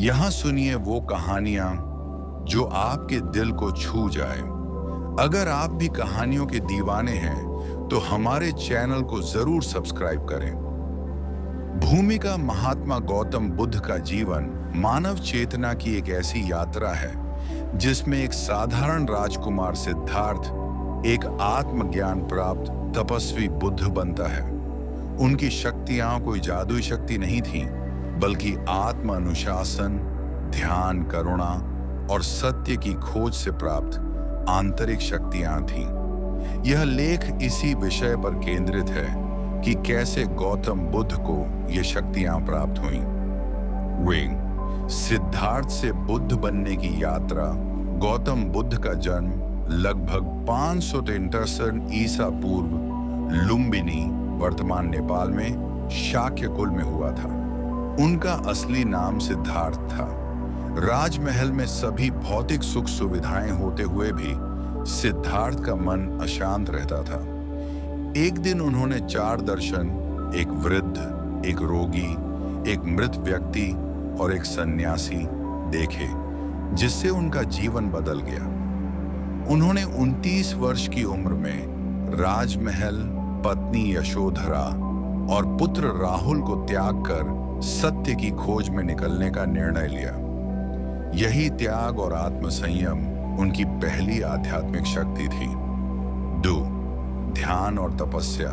यहां सुनिए वो कहानियां जो आपके दिल को छू जाए। अगर आप भी कहानियों के दीवाने हैं तो हमारे चैनल को जरूर सब्सक्राइब करें। भूमिका महात्मा गौतम बुद्ध का जीवन मानव चेतना की एक ऐसी यात्रा है जिसमें एक साधारण राजकुमार सिद्धार्थ एक आत्मज्ञान प्राप्त तपस्वी बुद्ध बनता है। उनकी शक्तियां कोई जादुई शक्ति नहीं थीं, बल्कि आत्म अनुशासन, ध्यान, करुणा और सत्य की खोज से प्राप्त आंतरिक शक्तियां थीं। यह लेख इसी विषय पर केंद्रित है कि कैसे गौतम बुद्ध को ये शक्तियां प्राप्त हुईं। सिद्धार्थ से बुद्ध बनने की यात्रा। गौतम बुद्ध का जन्म लगभग 563 ईसा पूर्व लुम्बिनी, वर्तमान नेपाल में, शाक्य कुल में हुआ था। उनका असली नाम सिद्धार्थ था। राजमहल में सभी भौतिक सुख सुविधाएं होते हुए भी सिद्धार्थ का मन अशांत रहता था। एक दिन उन्होंने 4 दर्शन, एक वृद्ध, एक रोगी, एक मृत व्यक्ति और एक सन्यासी देखे, जिससे उनका जीवन बदल गया। उन्होंने 29 वर्ष की उम्र में राजमहल, पत्नी यशोधरा और पुत्र राहुल को त्याग कर सत्य की खोज में निकलने का निर्णय लिया। यही त्याग और आत्मसंयम उनकी पहली आध्यात्मिक शक्ति थी। 2. ध्यान और तपस्या,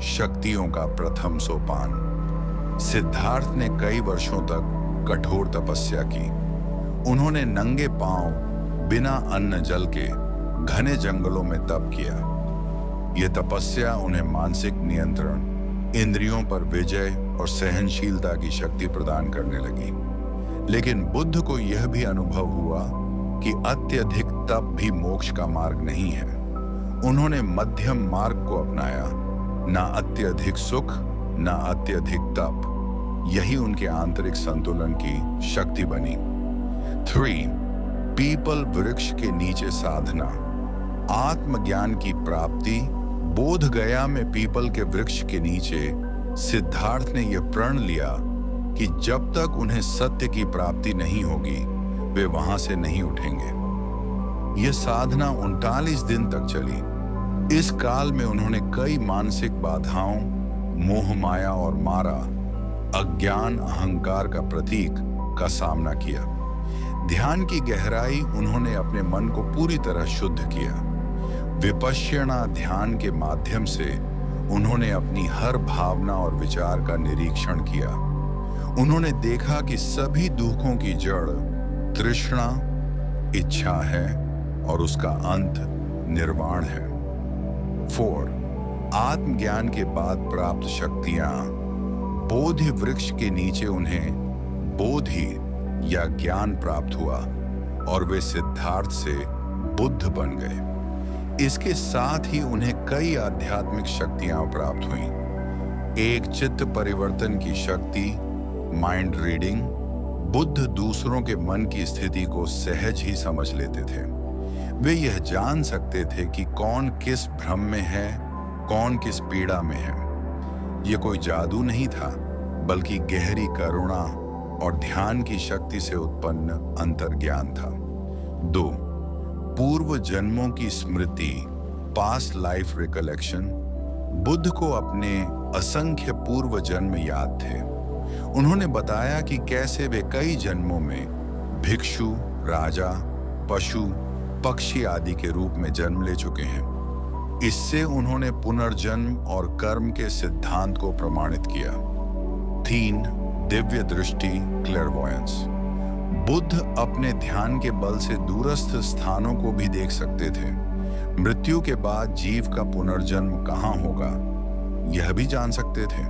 शक्तियों का प्रथम सोपान। सिद्धार्थ ने कई वर्षों तक कठोर तपस्या की। उन्होंने नंगे पांव, बिना अन्न जल के घने जंगलों में तप किया। यह तपस्या उन्हें मानसिक नियंत्रण, इंद्रियों पर विजय और सहनशीलता की शक्ति प्रदान करने लगी। लेकिन बुद्ध को यह भी अनुभव हुआ कि अत्यधिक तप भी मोक्ष का मार्ग नहीं है। उन्होंने मध्यम मार्ग को अपनाया, ना अत्यधिक सुख, ना अत्यधिक तप। यही उनके आंतरिक संतुलन की शक्ति बनी। 3. पीपल वृक्ष के नीचे साधना, आत्मज्ञान की प्राप्ति। बोध गया में पीपल के वृक्ष के नीचे सिद्धार्थ ने यह प्रण लिया कि जब तक उन्हें सत्य की प्राप्ति नहीं होगी, वे वहां से नहीं उठेंगे। यह साधना 39 दिन तक चली। इस काल में उन्होंने कई मानसिक बाधाओं, मोह माया और मारा, अज्ञान अहंकार का प्रतीक का सामना किया। ध्यान की गहराई, उन्होंने अपने मन को पूरी तरह शुद्ध किया। विपश्यना ध्यान के माध्यम से उन्होंने अपनी हर भावना और विचार का निरीक्षण किया। उन्होंने देखा कि सभी दुखों की जड़ तृष्णा, इच्छा है और उसका अंत निर्वाण है। 4. आत्मज्ञान के बाद प्राप्त शक्तियां। बोधि वृक्ष के नीचे उन्हें बोधि या ज्ञान प्राप्त हुआ और वे सिद्धार्थ से बुद्ध बन गए। इसके साथ ही उन्हें कई आध्यात्मिक शक्तियां प्राप्त हुईं। एक चित्त परिवर्तन की शक्ति, माइंड रीडिंग। बुद्ध दूसरों के मन की स्थिति को सहज ही समझ लेते थे। वे यह जान सकते थे कि कौन किस भ्रम में है, कौन किस पीड़ा में है। यह कोई जादू नहीं था, बल्कि गहरी करुणा और ध्यान की शक्ति से उत्पन्न अंतर्ज्ञान था। 2. पूर्व जन्मों की स्मृति, पास्ट लाइफ रिकलेक्शन। बुद्ध को अपने असंख्य पूर्व जन्म याद थे। उन्होंने बताया कि कैसे वे कई जन्मों में भिक्षु, राजा, पशु, पक्षी आदि के रूप में जन्म ले चुके हैं। इससे उन्होंने पुनर्जन्म और कर्म के सिद्धांत को प्रमाणित किया। 3. दिव्य दृष्टि, क्लेयरवॉयंस। बुद्ध अपने ध्यान के बल से दूरस्थ स्थानों को भी देख सकते थे। मृत्यु के बाद जीव का पुनर्जन्म कहाँ होगा, यह भी जान सकते थे।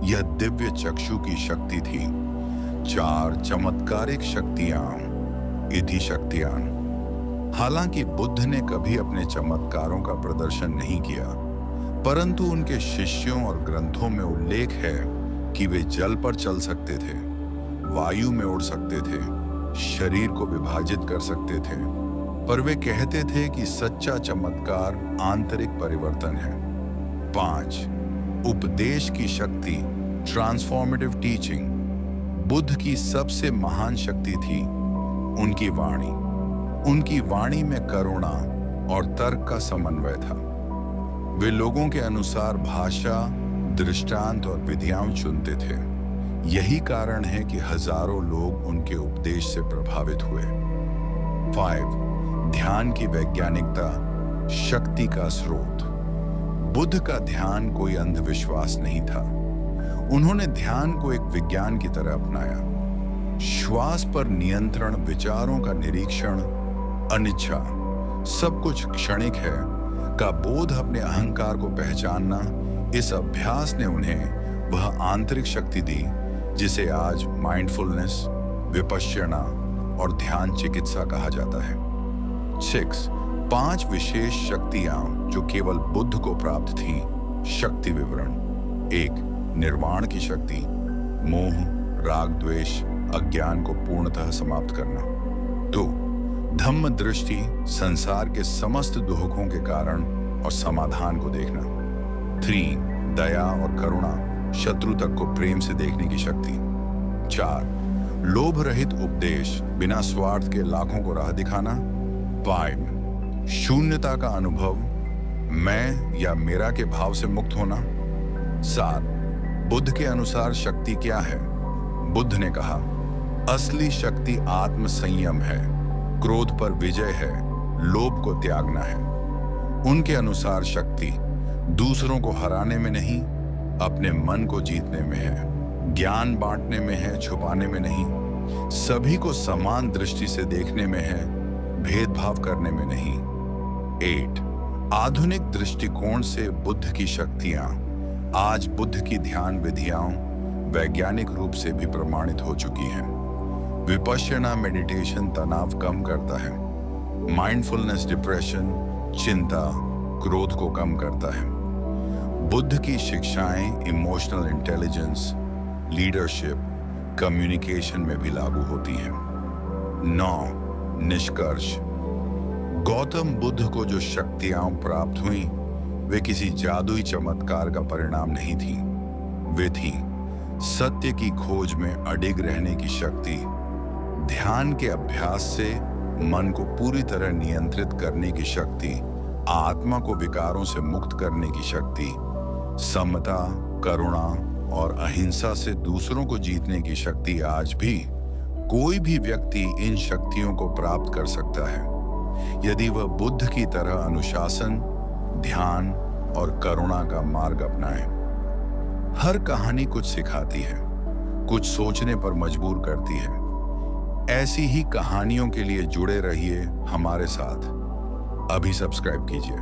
यह दिव्य चक्षु की शक्ति थी। 4. चमत्कारिक शक्तियां, इति शक्तियां। हालांकि बुद्ध ने कभी अपने चमत्कारों का प्रदर्शन नहीं किया, परंतु उनके शिष्यों और ग्रंथों में उल्लेख है कि वे जल पर चल सकते थे, वायु में उड़ सकते थे, शरीर को विभाजित कर सकते थे। पर वे कहते थे कि सच्चा चमत्कार आंतरिक परिवर्तन है। 5. उपदेश की शक्ति, ट्रांसफॉर्मेटिव टीचिंग। बुद्ध की सबसे महान शक्ति थी उनकी वाणी। उनकी वाणी में करुणा और तर्क का समन्वय था। वे लोगों के अनुसार भाषा, दृष्टांत और विधियां चुनते थे। यही कारण है कि हजारों लोग उनके उपदेश से प्रभावित हुए। 5. ध्यान की वैज्ञानिकता, शक्ति का स्रोत। बुद्ध का ध्यान कोई अंधविश्वास नहीं था। उन्होंने ध्यान को एक विज्ञान की तरह अपनाया। श्वास पर नियंत्रण, विचारों का निरीक्षण, अनिच्छा, सब कुछ क्षणिक है का बोध, अपने अहंकार को पहचानना, इस अभ्यास ने उन्हें वह आंतरिक शक्ति दी जिसे आज माइंडफुलनेस, विपश्यना और ध्यान चिकित्सा कहा जाता है। 6. 5 विशेष शक्तियां जो केवल बुद्ध को प्राप्त थीं। शक्ति विवरण। 1. निर्वाण की शक्ति, मोह, राग, द्वेष, अज्ञान को पूर्णतः समाप्त करना। 2. धम्म दृष्टि, संसार के समस्त दुखों के कारण और समाधान को देखना। 3. दया और करुणा, शत्रु तक को प्रेम से देखने की शक्ति। 4. लोभ रहित उपदेश, बिना स्वार्थ के लाखों को राह दिखाना। 5. शून्यता का अनुभव, मैं या मेरा के भाव से मुक्त होना। 7. बुद्ध के अनुसार शक्ति क्या है? बुद्ध ने कहा, असली शक्ति आत्म संयम है, क्रोध पर विजय है, लोभ को त्यागना है। उनके अनुसार शक्ति दूसरों को हराने में नहीं, अपने मन को जीतने में है, ज्ञान बांटने में है, छुपाने में नहीं, सभी को समान दृष्टि से देखने में है, भेदभाव करने में नहीं। 8. आधुनिक दृष्टिकोण से बुद्ध की शक्तियां आज बुद्ध की ध्यान विधियां वैज्ञानिक रूप से भी प्रमाणित हो चुकी हैं। विपश्यना मेडिटेशन तनाव कम करता है। माइंडफुलनेस डिप्रेशन, चिंता, क्रोध को कम करता है। बुद्ध की शिक्षाएं इमोशनल इंटेलिजेंस, लीडरशिप, कम्युनिकेशन में भी लागू होती हैं। 9. निष्कर्ष। गौतम बुद्ध को जो शक्तियां प्राप्त हुई वे किसी जादुई चमत्कार का परिणाम नहीं थी। वे थी सत्य की खोज में अडिग रहने की शक्ति, ध्यान के अभ्यास से मन को पूरी तरह नियंत्रित करने की शक्ति, आत्मा को विकारों से मुक्त करने की शक्ति, समता, करुणा और अहिंसा से दूसरों को जीतने की शक्ति। आज भी कोई भी व्यक्ति इन शक्तियों को प्राप्त कर सकता है यदि वह बुद्ध की तरह अनुशासन, ध्यान और करुणा का मार्ग अपनाए। हर कहानी कुछ सिखाती है, कुछ सोचने पर मजबूर करती है। ऐसी ही कहानियों के लिए जुड़े रहिए हमारे साथ। अभी सब्सक्राइब कीजिए।